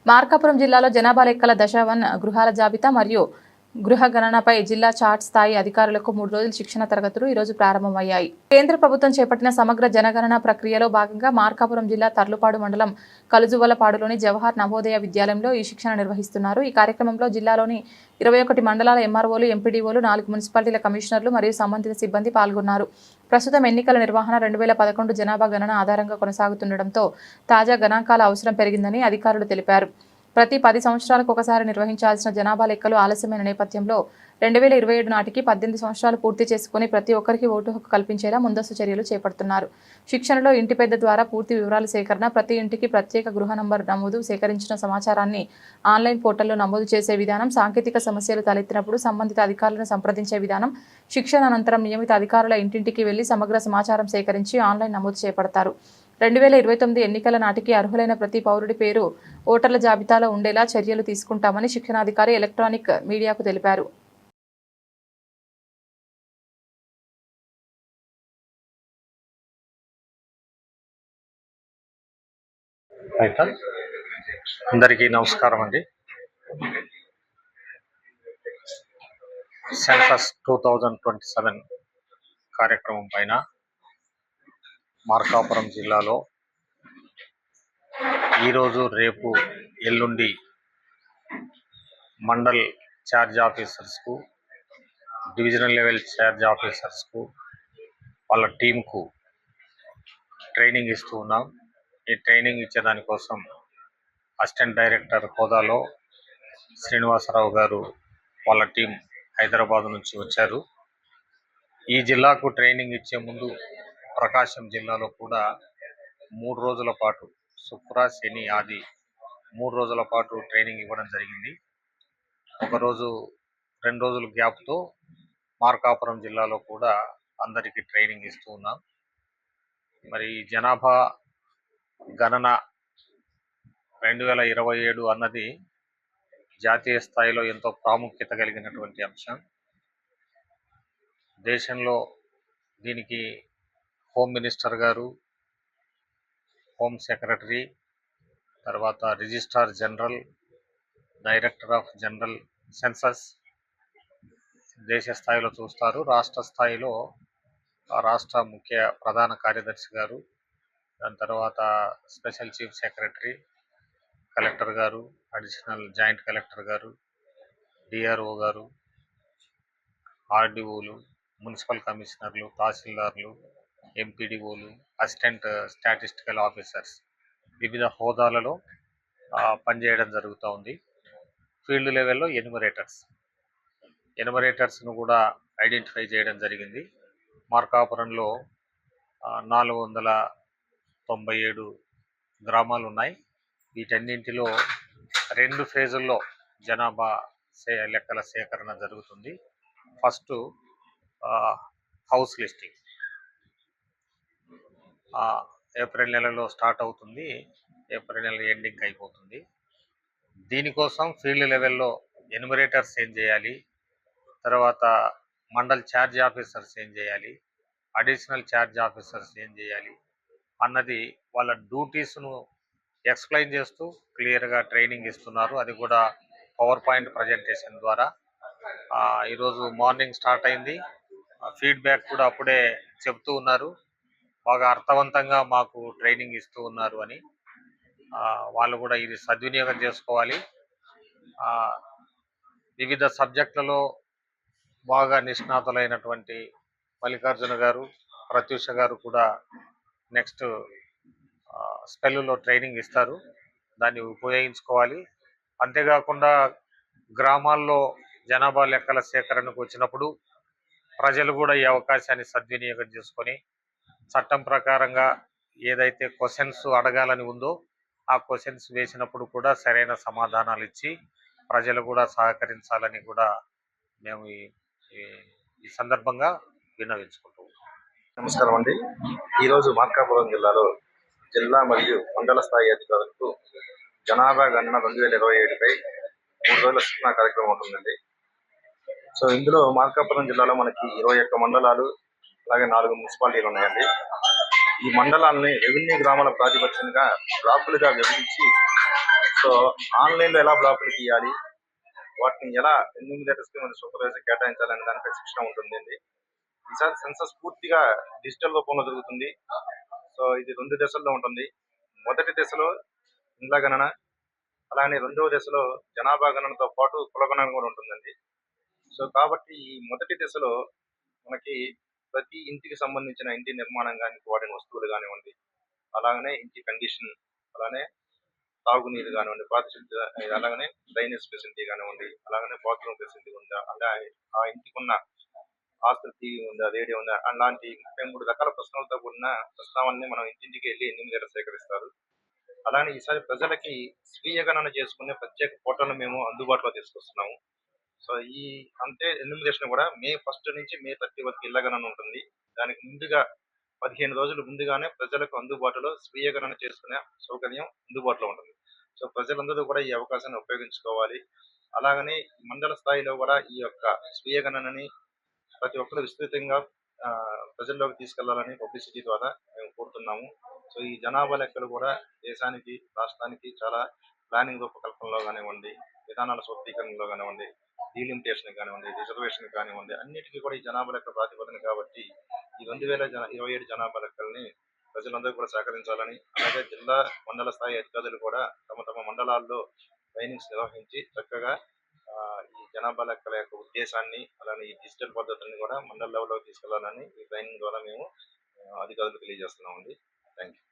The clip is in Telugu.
మార్కాపురం జిల్లాలో జనాభా లెక్కల దశ 1 గృహాల జాబితా మరియు గృహ గణనపై జిల్లా చార్ట్ స్థాయి అధికారులకు 3 రోజుల శిక్షణ తరగతులు ఈ రోజు ప్రారంభమయ్యాయి. కేంద్ర ప్రభుత్వం చేపట్టిన సమగ్ర జనగణన ప్రక్రియలో భాగంగా మార్కాపురం జిల్లా తర్లుపాడు మండలం కలుజువలపాడులోని జవహర్ నవోదయ విద్యాలయంలో ఈ శిక్షణ నిర్వహిస్తున్నారు. ఈ కార్యక్రమంలో జిల్లాలోని 21 మండలాల ఎంఆర్ఓలు, ఎంపీడీఓలు, 4 మున్సిపాలిటీల కమిషనర్లు మరియు సంబంధిత సిబ్బంది పాల్గొన్నారు. ప్రస్తుతం ఎన్నికల నిర్వహణ 2011 జనాభా గణన ఆధారంగా కొనసాగుతుండటంతో తాజా గణాంకాల అవసరం పెరిగిందని అధికారులు తెలిపారు. ప్రతి 10 సంవత్సరాలకు ఒకసారి నిర్వహించాల్సిన జనాభా లెక్కలు ఆలస్యమైన నేపథ్యంలో 2027 నాటికి 18 సంవత్సరాలు పూర్తి చేసుకుని ప్రతి ఒక్కరికి ఓటు హక్కు కల్పించేలా ముందస్తు చర్యలు చేపడుతున్నారు. శిక్షణలో ఇంటి పెద్ద ద్వారా పూర్తి వివరాల సేకరణ, ప్రతి ఇంటికి ప్రత్యేక గృహ నంబర్ నమోదు, సేకరించిన సమాచారాన్ని ఆన్లైన్ పోర్టల్లో నమోదు చేసే విధానం, సాంకేతిక సమస్యలు తలెత్తినప్పుడు సంబంధిత అధికారులను సంప్రదించే విధానం, శిక్షణ అనంతరం నియమిత అధికారుల ఇంటింటికి వెళ్లి సమగ్ర సమాచారం సేకరించి ఆన్లైన్ నమోదు చేపడతారు. 2029 ఎన్నికల నాటికి అర్హులైన ప్రతి పౌరుడి పేరు ఓటర్ల జాబితాలో ఉండేలా చర్యలు తీసుకుంటామని శిక్షణాధికారి ఎలక్ట్రానిక్ మీడియాకు తెలిపారు. అందరికీ నమస్కారం అండి. సెన్సస్ 2027 కార్యక్రమం పైన మార్కాపురం జిల్లాలో ఈరోజు, రేపు, ఎల్లుండి మండల్ ఛార్జ్ ఆఫీసర్స్కు, డివిజనల్ లెవెల్ ఛార్జ్ ఆఫీసర్స్కు, వాళ్ళ టీంకు ట్రైనింగ్ ఇస్తూ ఉన్నాం. ఈ ట్రైనింగ్ ఇచ్చేదానికోసం అసిస్టెంట్ డైరెక్టర్ హోదాలో శ్రీనివాసరావు గారు వాళ్ళ టీం హైదరాబాద్ నుంచి వచ్చారు. ఈ జిల్లాకు ట్రైనింగ్ ఇచ్చే ముందు ప్రకాశం జిల్లాలో కూడా 3 రోజుల పాటు, శుక్ర, శని, ఆది 3 రోజుల పాటు ట్రైనింగ్ ఇవ్వడం జరిగింది. 2 రోజుల గ్యాప్తో మార్కాపురం జిల్లాలో కూడా అందరికీ ట్రైనింగ్ ఇస్తూ ఉన్నాం. మరి జనాభా గణన 2027 అన్నది జాతీయ స్థాయిలో ఎంతో ప్రాముఖ్యత కలిగినటువంటి అంశం. దేశంలో దీనికి హోమ్ మినిస్టర్ గారు, హోమ్ సెక్రటరీ, తర్వాత registrar general, director of general census దేశ స్థాయిలో చూస్తారు. రాష్ట్ర స్థాయిలో రాష్ట్ర ముఖ్య ప్రధాన కార్యదర్శి గారు, దాని తర్వాత స్పెషల్ చీఫ్ సెక్రటరీ, కలెక్టర్ గారు, అడిషనల్ జాయింట్ కలెక్టర్ గారు, డిఆర్ఓ గారు, ఆర్డీఓలు, మున్సిపల్ కమిషనర్లు, తహసీల్దార్లు, ఎంపీడీఓలు, అసిస్టెంట్ స్టాటిస్టికల్ ఆఫీసర్స్ వివిధ హోదాలలో పనిచేయడం జరుగుతూ ఉంది. ఫీల్డ్ లెవెల్లో ఎనుమరేటర్స్ను కూడా ఐడెంటిఫై చేయడం జరిగింది. మార్కాపురంలో 497 గ్రామాలు ఉన్నాయి. వీటన్నింటిలో 2 ఫేజుల్లో జనాభా లెక్కల సేకరణ జరుగుతుంది. ఫస్ట్ హౌస్ లిస్టింగ్ ఏప్రిల్ నెలలో స్టార్ట్ అవుతుంది, ఏప్రిల్ నెల ఎండింగ్ అయిపోతుంది. దీనికోసం ఫీల్డ్ లెవెల్లో ఎన్యుమరేటర్స్ ఏం చేయాలి, తర్వాత మండల్ ఛార్జ్ ఆఫీసర్స్ ఏం చేయాలి, అడిషనల్ ఛార్జ్ ఆఫీసర్స్ ఏం చేయాలి అన్నది వాళ్ళ డ్యూటీస్ను ఎక్స్ప్లెయిన్ చేస్తూ క్లియర్గా ట్రైనింగ్ ఇస్తున్నారు. అది కూడా పవర్ పాయింట్ ప్రజెంటేషన్ ద్వారా. ఈరోజు మార్నింగ్ స్టార్ట్ అయింది. ఫీడ్బ్యాక్ కూడా అప్పుడే చెప్తూ ఉన్నారు, బాగా అర్థవంతంగా మాకు ట్రైనింగ్ ఇస్తూ ఉన్నారు అని. వాళ్ళు కూడా ఇది సద్వినియోగం చేసుకోవాలి. వివిధ సబ్జెక్టులలో బాగా నిష్ణాతులైనటువంటి మల్లికార్జున గారు, ప్రత్యూష గారు కూడా నెక్స్ట్ స్పెల్లో ట్రైనింగ్ ఇస్తారు, దాన్ని ఉపయోగించుకోవాలి. అంతేకాకుండా గ్రామాల్లో జనాభా లెక్కల సేకరణకు వచ్చినప్పుడు ప్రజలు కూడా ఈ అవకాశాన్ని సద్వినియోగం చేసుకొని చట్టం ప్రకారంగా ఏదైతే క్వశ్చన్స్ అడగాలని ఉందో ఆ క్వశ్చన్స్ వేసినప్పుడు కూడా సరైన సమాధానాలు ఇచ్చి ప్రజలు కూడా సహకరించాలని కూడా మేము ఈ సందర్భంగా విన్నవించుకుంటాం. నమస్కారం అండి. ఈరోజు మార్కాపురం జిల్లాలో జిల్లా మరియు మండల స్థాయి అధికారులకు జనాభా గణన 2027పై 3 రోజుల శిక్షణ కార్యక్రమం ఉంటుందండి. సో ఇందులో మార్కాపురం జిల్లాలో మనకి 21 మండలాలు, అలాగే 4 మున్సిపాలిటీలు ఉన్నాయండి. ఈ మండలాలని రెవెన్యూ గ్రామాల ప్రాతిపత్యంగా బ్లాకులుగా విభజించి సో ఆన్లైన్లో ఎలా బ్లాకులు తీయాలి, వాటిని ఎలా ఎన్యూమినేటర్స్కి మన సూపర్వైజర్ కేటాయించాలనే దానిపై శిక్షణ ఉంటుందండి. ఈసారి సెన్సస్ పూర్తిగా డిజిటల్ రూపంలో జరుగుతుంది. సో ఇది 2 దశల్లో ఉంటుంది. మొదటి దశలో ఇండ్ల గణన, అలానే రెండవ దశలో జనాభా గణనతో పాటు కుల గణన కూడా ఉంటుందండి. సో కాబట్టి ఈ మొదటి దశలో మనకి ప్రతి ఇంటికి సంబంధించిన ఇంటి నిర్మాణానికి వాడిన వస్తువులు కానివ్వండి, అలాగనే ఇంటి కండిషన్, అలానే తాగునీరు కానివ్వండి, పారిశుద్ధ్య, అలాగనే డ్రైనేజ్ ఫెసిలిటీ కానివ్వండి, అలాగనే బాత్రూమ్ ఫెసిలిటీ ఉందా, అలా ఆ ఇంటికి ఉన్న ఆస్తులు టీవీ ఉందా, రేడియో ఉందా, అలాంటి 33 రకాల ప్రశ్నలతో కూడిన ప్రస్తావనని మనం ఇంటింటికి వెళ్ళి ఎన్నిమిది సేకరిస్తారు. అలానే ఈసారి ప్రజలకి స్వీయ గణన చేసుకునే ప్రత్యేక పోర్టల్ని మేము అందుబాటులో తీసుకొస్తున్నాము. సో ఈ అంటే ఎన్యూమినేషన్ కూడా మే 1 నుంచి మే 30 వరకు ఇళ్ల గణన ఉంటుంది. దానికి ముందుగా 15 రోజులు ముందుగానే ప్రజలకు అందుబాటులో స్వీయ గణన చేసుకునే సౌకర్యం అందుబాటులో ఉంటుంది. సో ప్రజలందరూ కూడా ఈ అవకాశాన్ని ఉపయోగించుకోవాలి. అలాగనే మండల స్థాయిలో కూడా ఈ యొక్క స్వీయ గణనని ప్రతి ఒక్కరు విస్తృతంగా ప్రజల్లోకి తీసుకెళ్లాలని పబ్లిసిటీ ద్వారా మేము కోరుతున్నాము. సో ఈ జనాభా లెక్కలు కూడా దేశానికి, రాష్ట్రానికి చాలా ప్లానింగ్ రూపకల్పనలో కానివ్వండి, విధానాల సూత్రీకరణలో కానివ్వండి, డీలిమిటేషన్ కానివ్వండి, రిజర్వేషన్ కానివ్వండి, అన్నిటికీ కూడా ఈ జనాభా లెక్క ప్రాతిపదన కాబట్టి ఈ 2027 జనాభా లెక్కల్ని ప్రజలందరూ కూడా సహకరించాలని, అలాగే జిల్లా మండల స్థాయి అధికారులు కూడా తమ తమ మండలాల్లో ట్రైనింగ్స్ నిర్వహించి చక్కగా ఈ జనాభా లెక్కల యొక్క ఉద్దేశాన్ని, అలానే ఈ డిజిటల్ పద్ధతుల్ని కూడా మండల లెవెల్లో తీసుకెళ్లాలని ఈ ట్రైనింగ్ ద్వారా మేము అధికారులకు తెలియజేస్తున్నామండి. Thank you.